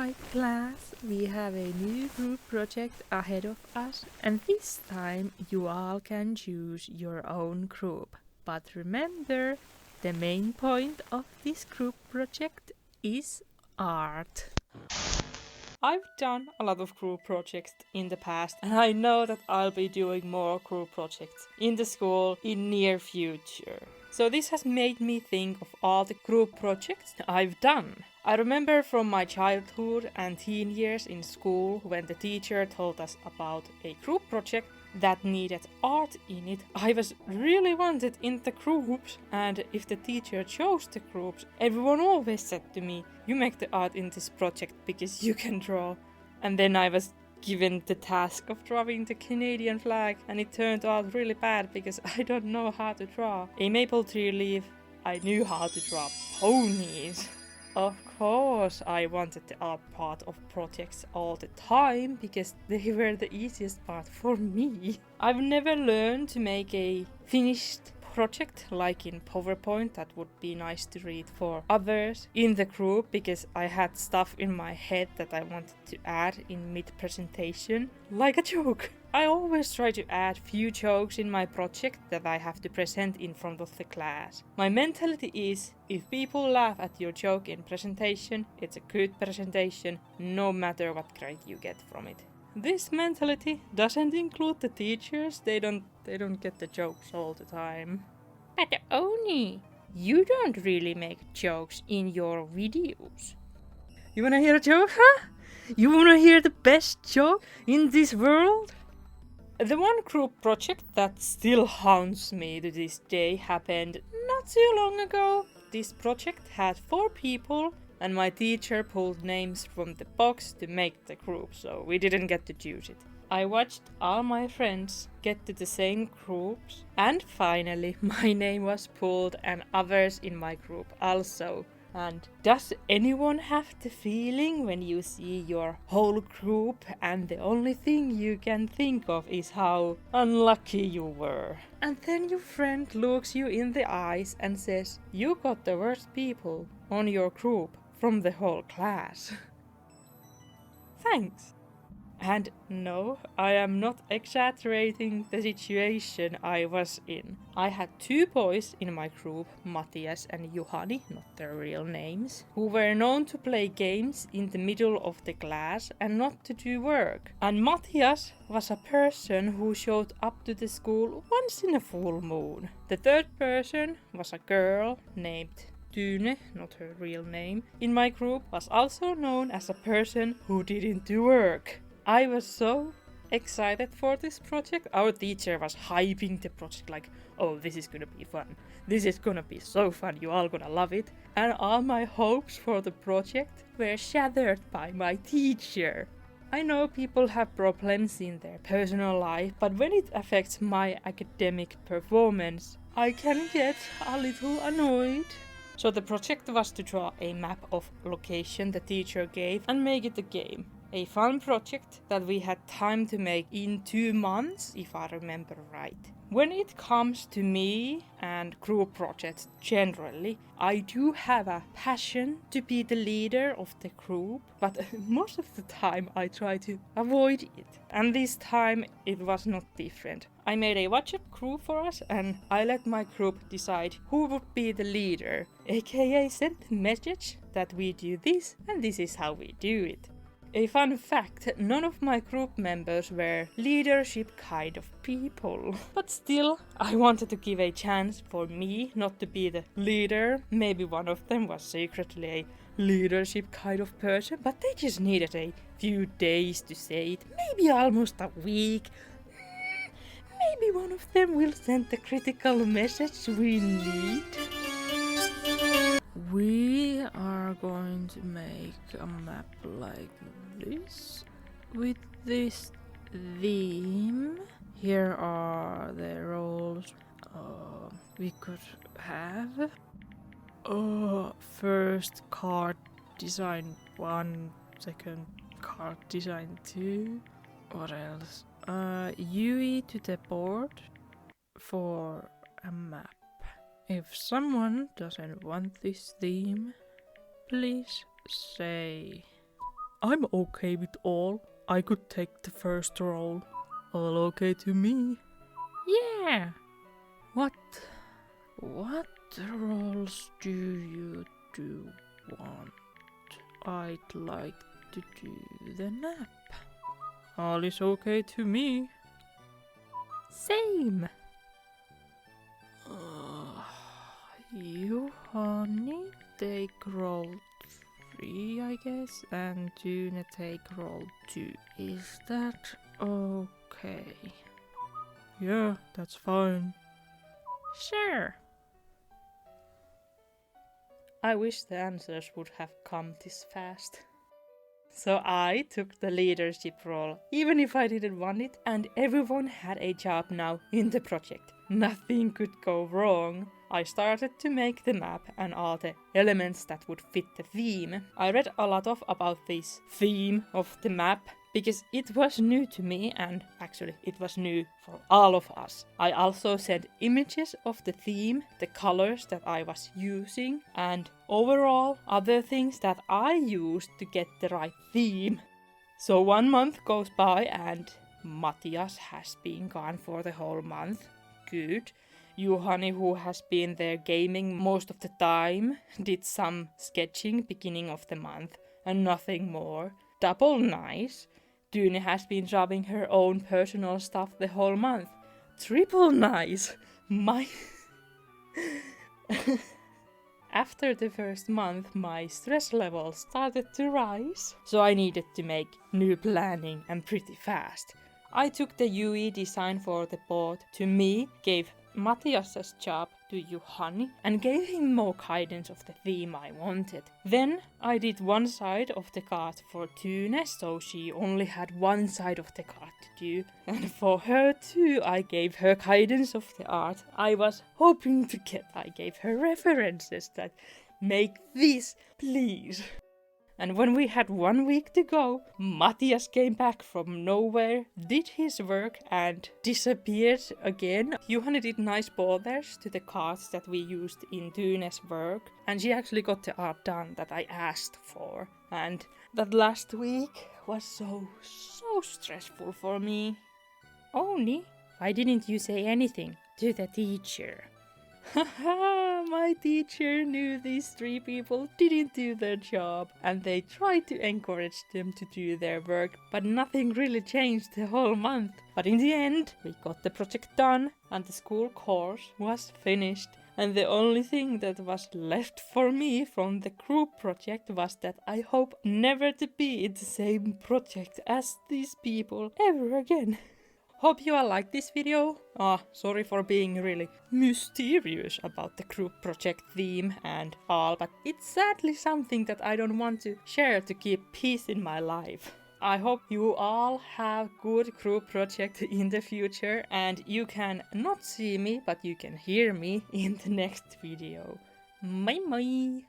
Alright class, we have a new group project ahead of us, and this time you all can choose your own group. But remember, the main point of this group project is art. I've done a lot of group projects in the past, and I know that I'll be doing more group projects in the school in near future. So this has made me think of all the group projects I've done. I remember from my childhood and teen years in school when the teacher told us about a group project that needed art in it. I was really wanted in the groups, and if the teacher chose the groups, everyone always said to me, "You make the art in this project because you can draw." And then I was given the task of drawing the Canadian flag, and it turned out really bad because I don't know how to draw a maple tree leaf. I knew how to draw ponies. Of course, I wanted the art part of projects all the time because they were the easiest part for me. I've never learned to make a finished project like in PowerPoint that would be nice to read for others in the group because I had stuff in my head that I wanted to add in mid-presentation, like a joke. I always try to add few jokes in my project that I have to present in front of the class. My mentality is, if people laugh at your joke in presentation, it's a good presentation, no matter what grade you get from it. This mentality doesn't include the teachers, they don't get the jokes all the time. But Oni, you don't really make jokes in your videos. You wanna hear a joke, huh? You wanna hear the best joke in this world? The one group project that still haunts me to this day happened not too long ago. This project had 4 people, and my teacher pulled names from the box to make the group, so we didn't get to choose it. I watched all my friends get to the same groups, and finally my name was pulled and others in my group also. And does anyone have the feeling when you see your whole group and the only thing you can think of is how unlucky you were? And then your friend looks you in the eyes and says, "You got the worst people on your group from the whole class." Thanks. And no, I am not exaggerating the situation I was in. I had 2 boys in my group, Matthias and Juhani, not their real names, who were known to play games in the middle of the class and not to do work. And Matthias was a person who showed up to the school once in a full moon. The 3rd person was a girl named Tune, not her real name, in my group, was also known as a person who didn't do work. I was so excited for this project. Our teacher was hyping the project like, "Oh, this is gonna be fun. This is gonna be so fun, you all gonna love it." And all my hopes for the project were shattered by my teacher. I know people have problems in their personal life, but when it affects my academic performance, I can get a little annoyed. So the project was to draw a map of location the teacher gave and make it a game. A fun project that we had time to make in 2 months, if I remember right. When it comes to me and group projects generally, I do have a passion to be the leader of the group, but most of the time I try to avoid it. And this time it was not different. I made a WhatsApp group for us and I let my group decide who would be the leader, aka sent the message that we do this and this is how we do it. A fun fact, none of my group members were leadership kind of people. But still, I wanted to give a chance for me not to be the leader. Maybe one of them was secretly a leadership kind of person, but they just needed a few days to say it, maybe almost a week. Maybe one of them will send the critical message we need. We are going to make a map like this, with this theme. Here are the roles we could have. First card design 1, second card design 2. What else? UE to the board for a map. If someone doesn't want this theme, please say I'm okay with all. I could take the first role. All okay to me. Yeah. What roles do you want? I'd like to do the nap. All is okay to me. Same. You, honey, take role 3, I guess, and Tune take role 2. Is that okay? Yeah, that's fine. Sure. I wish the answers would have come this fast. So I took the leadership role, even if I didn't want it, and everyone had a job now in the project. Nothing could go wrong. I started to make the map and all the elements that would fit the theme. I read a lot about this theme of the map because it was new to me, and actually it was new for all of us. I also sent images of the theme, the colors that I was using, and overall other things that I used to get the right theme. So 1 month goes by and Matthias has been gone for the whole month. Good. Juhani, who has been there gaming most of the time, did some sketching beginning of the month and nothing more. Double nice. Tune has been dropping her own personal stuff the whole month. Triple nice. After the first month, my stress level started to rise, so I needed to make new planning and pretty fast. I took the UE design for the board to me, gave Matthias's job to Juhani, and gave him more guidance of the theme I wanted. Then I did one side of the card for Tune, so she only had one side of the card to do. And for her too, I gave her guidance of the art I was hoping to get. I gave her references that make this, please. And when we had 1 week to go, Matthias came back from nowhere, did his work and disappeared again. Juhani did nice borders to the cards that we used in Tune's work, and she actually got the art done that I asked for. And that last week was so stressful for me. Oni, why didn't you say anything to the teacher? Haha, my teacher knew these 3 people didn't do their job, and they tried to encourage them to do their work, but nothing really changed the whole month. But in the end, we got the project done, and the school course was finished. And the only thing that was left for me from the group project was that I hope never to be in the same project as these people ever again. Hope you all liked this video. Sorry for being really mysterious about the group project theme and all, but it's sadly something that I don't want to share to keep peace in my life. I hope you all have good group project in the future, and you can not see me, but you can hear me in the next video. Bye bye!